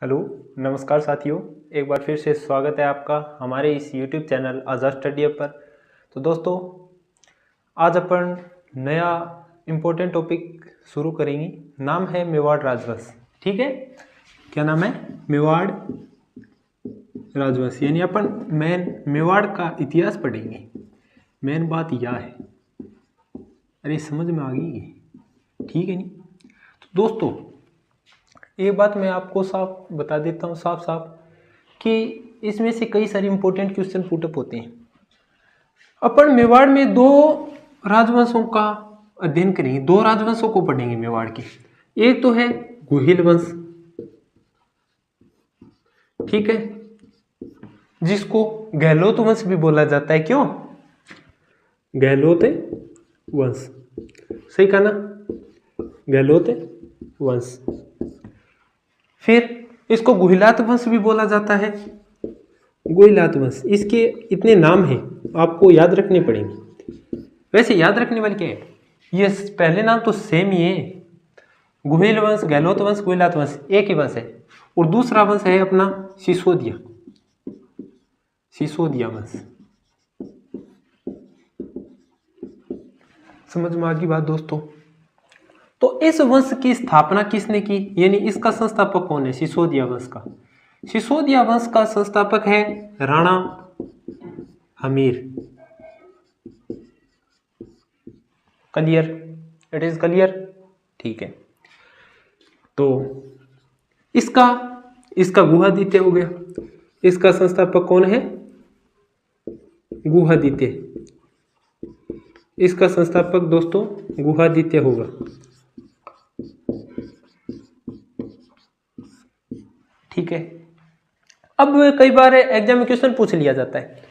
Hello, नमस्कार साथियों। एक बार फिर से स्वागत है आपका हमारे इस YouTube चैनल आज़ाद स्टडी हब पर। तो दोस्तों, आज अपन नया इम्पोर्टेंट टॉपिक शुरू करेंगे। नाम है मेवाड़ राजवंश। ठीक है, क्या नाम है? मेवाड़ राजवंश। यानी अपन मेवाड़ का इतिहास पढ़ेंगे। मेन बात यह है, अरे समझ में आ गई? ठीक है नहीं? तो दोस्तों, एक बात मैं आपको साफ बता देता हूँ, साफ कि इसमें से कई सारे इंपॉर्टेंट क्वेश्चन पुटअप होते हैं। अपन मेवाड़ में दो राजवंशों का अध्ययन करेंगे, दो राजवंशों को पढ़ेंगे मेवाड़ के। एक तो है गुहिल वंश, ठीक है, जिसको गहलोत वंश भी बोला जाता है। क्यों? गहलोत वंश, सही कहा ना? गहलोत वंश। फिर इसको गुहिलात वंश भी बोला जाता है। गुहिलात वंश, इसके इतने नाम हैं, आपको याद रखने पड़ेंगे। वैसे याद रखने वाले क्या है, ये पहले नाम तो सेम ही है। गुहिल वंश, गहलोत वंश, गुहिलात वंश एक ही वंश है। और दूसरा वंश है अपना सिसोदिया, सिसोदिया वंश। समझ में आ गई बात दोस्तों? तो इस वंश की स्थापना किसने की, यानी इसका संस्थापक कौन है? सिसोदिया वंश का। सिसोदिया वंश का संस्थापक है Rana Hamir. Clear? It is clear? ठीक है। तो इसका गुहादित्य हो गया। इसका संस्थापक कौन है? गुहादित्य। इसका संस्थापक दोस्तों गुहादित्य होगा। ठीक है। अब कई बार एग्जाम में क्वेश्चन पूछ लिया जाता है।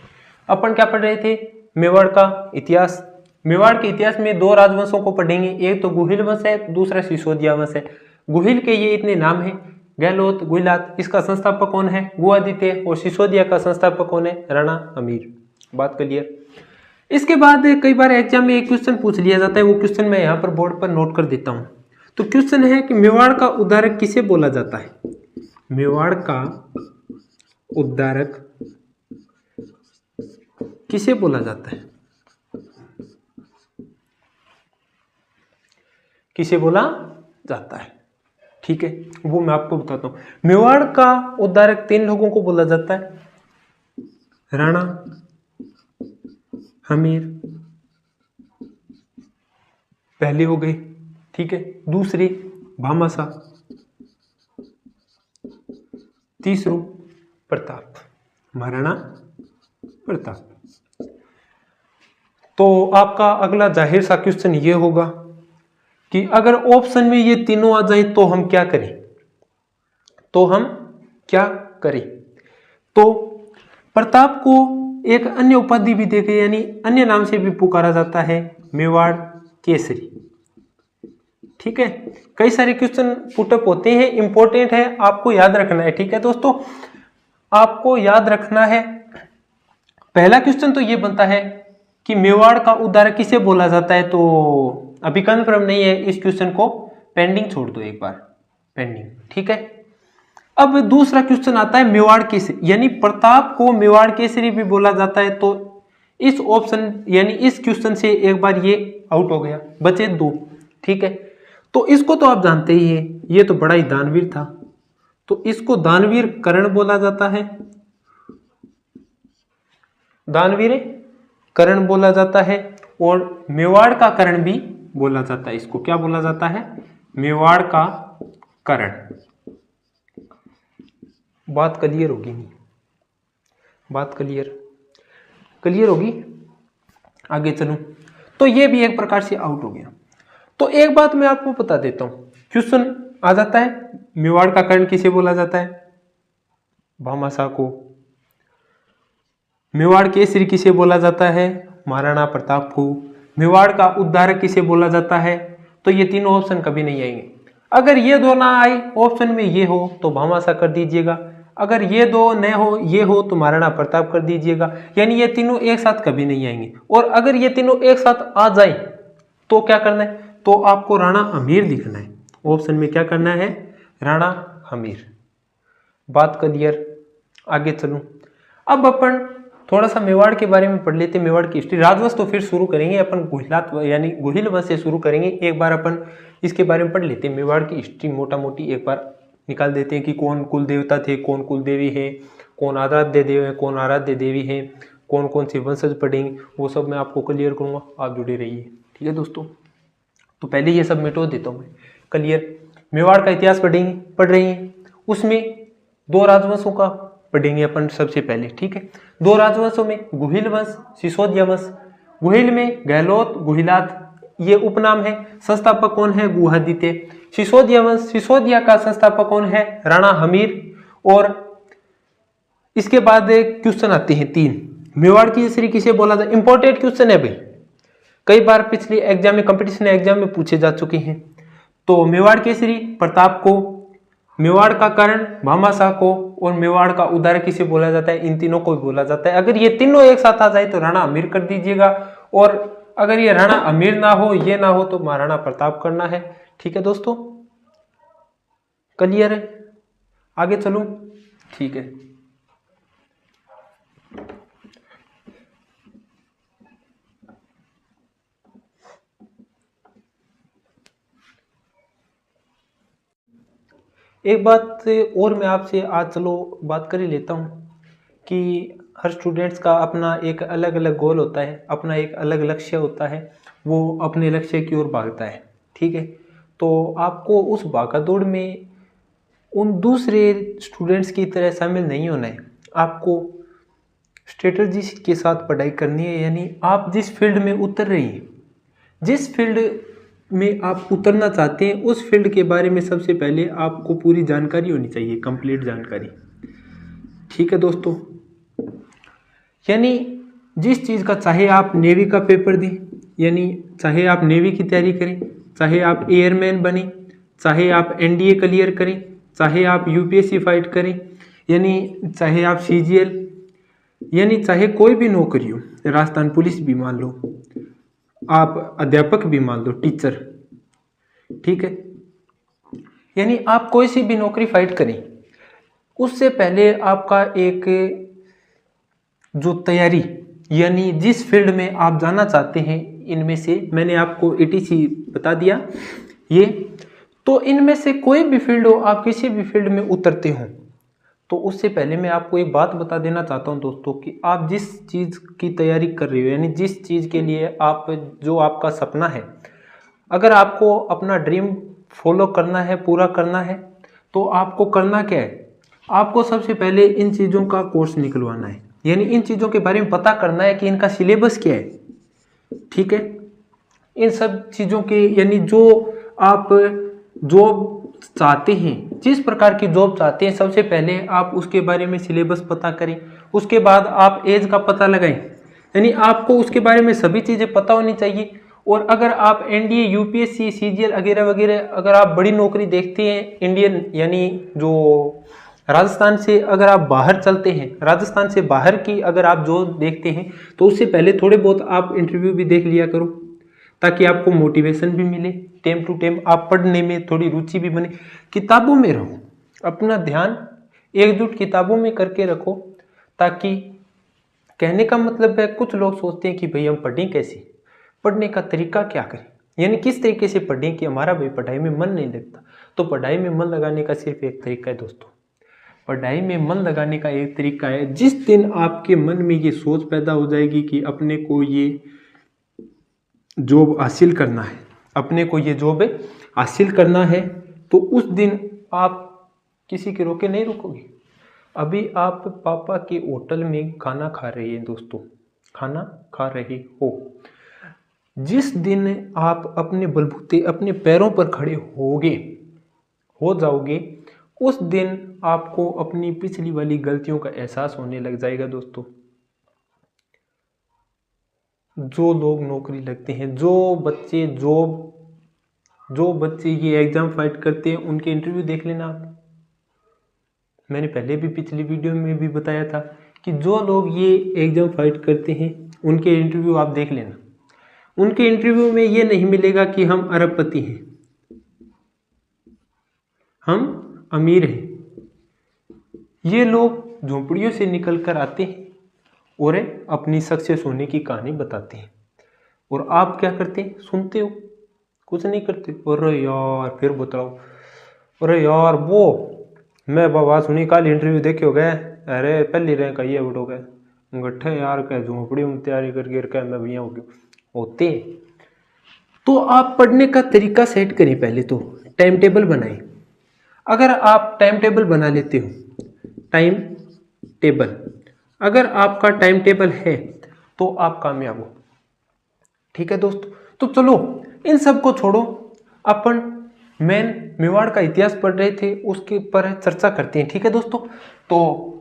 अपन क्या पढ़ रहे थे? मेवाड़ का इतिहास। मेवाड़ के इतिहास में दो राजवंशों को पढ़ेंगे, एक तो गुहिल वंश है, दूसरा सिसोदिया वंश है। गुहिल के ये इतने नाम हैं, गहलोत, गुहिलात। इसका संस्थापक कौन है? गुहादित्य। और सिसोदिया का संस्थापक कौन है? राणा अमीर। बात क्लियर? इसके बाद कई बार एग्जाम में एक क्वेश्चन पूछ लिया जाता है, वो क्वेश्चन मैं यहाँ पर बोर्ड पर नोट कर देता हूँ। तो क्वेश्चन है कि मेवाड़ का उद्धारक किसे बोला जाता है? मेवाड़ का उद्धारक किसे बोला जाता है? किसे बोला जाता है? ठीक है, वो मैं आपको बताता हूं। मेवाड़ का उद्धारक तीन लोगों को बोला जाता है। राणा हमीर पहली हो गई, ठीक है। दूसरी भामाशाह, तीसरू प्रताप, महाराणा प्रताप। तो आपका अगला जाहिर सा क्वेश्चन ये होगा कि अगर ऑप्शन में ये तीनों आ जाए तो हम क्या करें? तो प्रताप को एक अन्य उपाधि भी देके, यानी अन्य नाम से भी पुकारा जाता है, मेवाड़ केसरी। ठीक है। कई सारे क्वेश्चन पुटअप होते हैं, इंपॉर्टेंट है, आपको याद रखना है। ठीक है दोस्तों, आपको याद रखना है। पहला क्वेश्चन तो ये बनता है कि मेवाड़ का उद्धारक किसे बोला जाता है। तो अभी कन्फर्म नहीं है, इस क्वेश्चन को पेंडिंग छोड़ दो, एक बार पेंडिंग। ठीक है। अब दूसरा क्वेश्चन आता है मेवाड़ केसरी, यानी प्रताप को मेवाड़ केसरी भी बोला जाता है। तो इस ऑप्शन यानी इस क्वेश्चन से एक बार ये आउट हो गया, बचे दो। ठीक है। तो इसको तो आप जानते ही हैं, ये तो बड़ा ही दानवीर था, तो इसको दानवीर कर्ण बोला जाता है। दानवीर कर्ण बोला जाता है। और मेवाड़ का कर्ण भी बोला जाता है। इसको क्या बोला जाता है? मेवाड़ का कर्ण। बात क्लियर होगी? नहीं? बात क्लियर होगी? आगे चलूं तो ये भी एक प्रकार से आउट हो गया। तो एक बात मैं आपको बता देता हूं, क्वेश्चन आ जाता है मेवाड़ का कर्ण किसे बोला जाता है? भामाशाह को। मेवाड़ केसरी किसे बोला जाता है? महाराणा प्रताप को। मेवाड़ का उद्धारक किसे बोला जाता है? तो ये तीनों ऑप्शन कभी नहीं आएंगे। अगर ये दो ना आए ऑप्शन में, ये हो तो भामाशाह कर दीजिएगा, अगर ये दो न हो, ये हो तो महाराणा प्रताप कर दीजिएगा। यानी ये तीनों एक साथ कभी नहीं आएंगे। और अगर ये तीनों एक साथ आ जाए तो क्या करना है? तो आपको राणा अमीर लिखना है। ऑप्शन में क्या करना है? राणा अमीर। बात क्लियर। आगे चलूं, अब अपन थोड़ा सा मेवाड़ के बारे में पढ़ लेते हैं, मेवाड़ की हिस्ट्री। राजवंश तो फिर शुरू करेंगे अपन, गुहिलात यानी गुहिल वंश से शुरू करेंगे। एक बार अपन इसके बारे में पढ़ लेते हैं, मेवाड़ की हिस्ट्री मोटा मोटी एक बार निकाल देते हैं कि कौन कुल देवता थे, कौन कुल देवी है, कौन आराध्य देव है, कौन आराध्य देवी है, कौन कौन से वंशज पढ़ेंगे, वो सब मैं आपको क्लियर करूँगा, आप जुड़े रहिए। ठीक है दोस्तों, तो पहले ये सब मिटो देता हूँ मैं क्लियर। मेवाड़ का इतिहास पढ़ रही हैं, उसमें दो राजवंशों का पढ़ेंगे अपन सबसे पहले। ठीक है, दो राजवंशों में गुहिल वंश, सिसोदिया वंश। गुहिल में गहलोत, गुहिलात ये उपनाम है। संस्थापक कौन है? गुहादित्य। सिसोदिया वंश, सिसोदिया का संस्थापक कौन है? राणा हमीर। और इसके बाद क्वेश्चन आते हैं 3, मेवाड़ की केसरी किसे बोला था? इंपॉर्टेंट क्वेश्चन है भाई, कई बार पिछले एग्जाम में, कंपटीशन एग्जाम में पूछे जा चुके हैं। तो मेवाड़ केसरी प्रताप को, मेवाड़ का कर्ण भामाशाह को, और मेवाड़ का उदार किसे बोला जाता है? इन तीनों को बोला जाता है। अगर ये तीनों एक साथ आ जाए तो राणा अमीर कर दीजिएगा, और अगर ये राणा अमीर ना हो, ये ना हो, तो महाराणा प्रताप करना है। ठीक है दोस्तों, क्लियर है? आगे चलूं? ठीक है, एक बात और मैं आपसे आज चलो बात कर ही लेता हूँ कि हर स्टूडेंट्स का अपना एक अलग अलग गोल होता है, अपना एक अलग लक्ष्य होता है, वो अपने लक्ष्य की ओर भागता है। ठीक है, तो आपको उस भागदौड़ में उन दूसरे स्टूडेंट्स की तरह शामिल नहीं होना है। आपको स्ट्रेटजी के साथ पढ़ाई करनी है, यानी आप जिस फील्ड में उतर रही हैं, जिस फील्ड में आप उतरना चाहते हैं, उस फील्ड के बारे में सबसे पहले आपको पूरी जानकारी होनी चाहिए, कंप्लीट जानकारी। ठीक है दोस्तों, यानी जिस चीज़ का, चाहे आप नेवी का पेपर दें, यानी चाहे आप नेवी की तैयारी करें, चाहे आप एयरमैन बने, चाहे आप एनडीए क्लियर करें, चाहे आप यूपीएससी फाइट करें, यानी चाहे आप सीजीएल, यानी चाहे कोई भी नौकरी हो, राजस्थान पुलिस भी मान लो, आप अध्यापक भी मान लो, टीचर। ठीक है, यानी आप कोई सी भी नौकरी फाइट करें, उससे पहले आपका एक जो तैयारी, यानी जिस फील्ड में आप जाना चाहते हैं, इनमें से मैंने आपको एटीसी बता दिया ये, तो इनमें से कोई भी फील्ड हो, आप किसी भी फील्ड में उतरते हो, तो उससे पहले मैं आपको एक बात बता देना चाहता हूं दोस्तों कि आप जिस चीज़ की तैयारी कर रहे हो, यानी जिस चीज़ के लिए आप, जो आपका सपना है, अगर आपको अपना ड्रीम फॉलो करना है, पूरा करना है, तो आपको करना क्या है? आपको सबसे पहले इन चीज़ों का कोर्स निकलवाना है, यानी इन चीज़ों के बारे में पता करना है कि इनका सिलेबस क्या है। ठीक है, इन सब चीज़ों के, यानी जो आप जॉब चाहते हैं, जिस प्रकार की जॉब चाहते हैं, सबसे पहले आप उसके बारे में सिलेबस पता करें। उसके बाद आप एज का पता लगाएं, यानी आपको उसके बारे में सभी चीज़ें पता होनी चाहिए। और अगर आप एनडीए, यूपीएससी, सीजीएल वगैरह वगैरह, अगर आप बड़ी नौकरी देखते हैं इंडियन, यानी जो राजस्थान से अगर आप बाहर चलते हैं, राजस्थान से बाहर की अगर आप जो देखते हैं, तो उससे पहले थोड़े बहुत आप इंटरव्यू भी देख लिया करो, ताकि आपको मोटिवेशन भी मिले, टाइम टू टाइम आप पढ़ने में थोड़ी रुचि भी बने। किताबों में रहो, अपना ध्यान एकजुट किताबों में करके रखो, ताकि, कहने का मतलब है, कुछ लोग सोचते हैं कि भाई हम पढ़ें कैसे, पढ़ने का तरीका क्या करें, यानी किस तरीके से पढ़ें कि हमारा भाई पढ़ाई में मन नहीं लगता। तो पढ़ाई में मन लगाने का सिर्फ एक तरीका है दोस्तों, पढ़ाई में मन लगाने का एक तरीका है, जिस दिन आपके मन में ये सोच पैदा हो जाएगी कि अपने को ये जॉब हासिल करना है, अपने को ये जॉब हासिल करना है, तो उस दिन आप किसी के रोके नहीं रुकोगे। अभी आप पापा के होटल में खाना खा रहे हैं दोस्तों, खाना खा रहे हो, जिस दिन आप अपने बलबूते, अपने पैरों पर खड़े हो जाओगे, उस दिन आपको अपनी पिछली वाली गलतियों का एहसास होने लग जाएगा दोस्तों। जो लोग नौकरी लगते हैं, जो बच्चे ये एग्जाम फाइट करते हैं, उनके इंटरव्यू देख लेना आप। मैंने पहले भी पिछली वीडियो में भी बताया था कि जो लोग ये एग्जाम फाइट करते हैं, उनके इंटरव्यू आप देख लेना। उनके इंटरव्यू में ये नहीं मिलेगा कि हम अरबपति हैं, हम अमीर हैं, ये लोग झोंपड़ियों से निकल कर आते हैं और अपनी सक्सेस होने की कहानी बताते हैं, और आप क्या करते हैं, सुनते हो, कुछ नहीं करते। अरे यार फिर बताओ, अरे यार वो मैं बाबा सुनी कल इंटरव्यू देखे हो गए, अरे पहली रैंक आई है बटो गए गट्ठे यार क्या झोंपड़ी में तैयारी करके मैं भैया हो गया होते। तो आप पढ़ने का तरीका सेट करें, पहले तो टाइम टेबल बनाएं। अगर आप टाइम टेबल बना लेते हो, टाइम टेबल अगर आपका टाइम टेबल है तो आप कामयाब हो। ठीक है दोस्तों, तो चलो इन सब को छोड़ो, अपन मेवाड़ का इतिहास पढ़ रहे थे उसके ऊपर चर्चा करते हैं। ठीक है दोस्तों, तो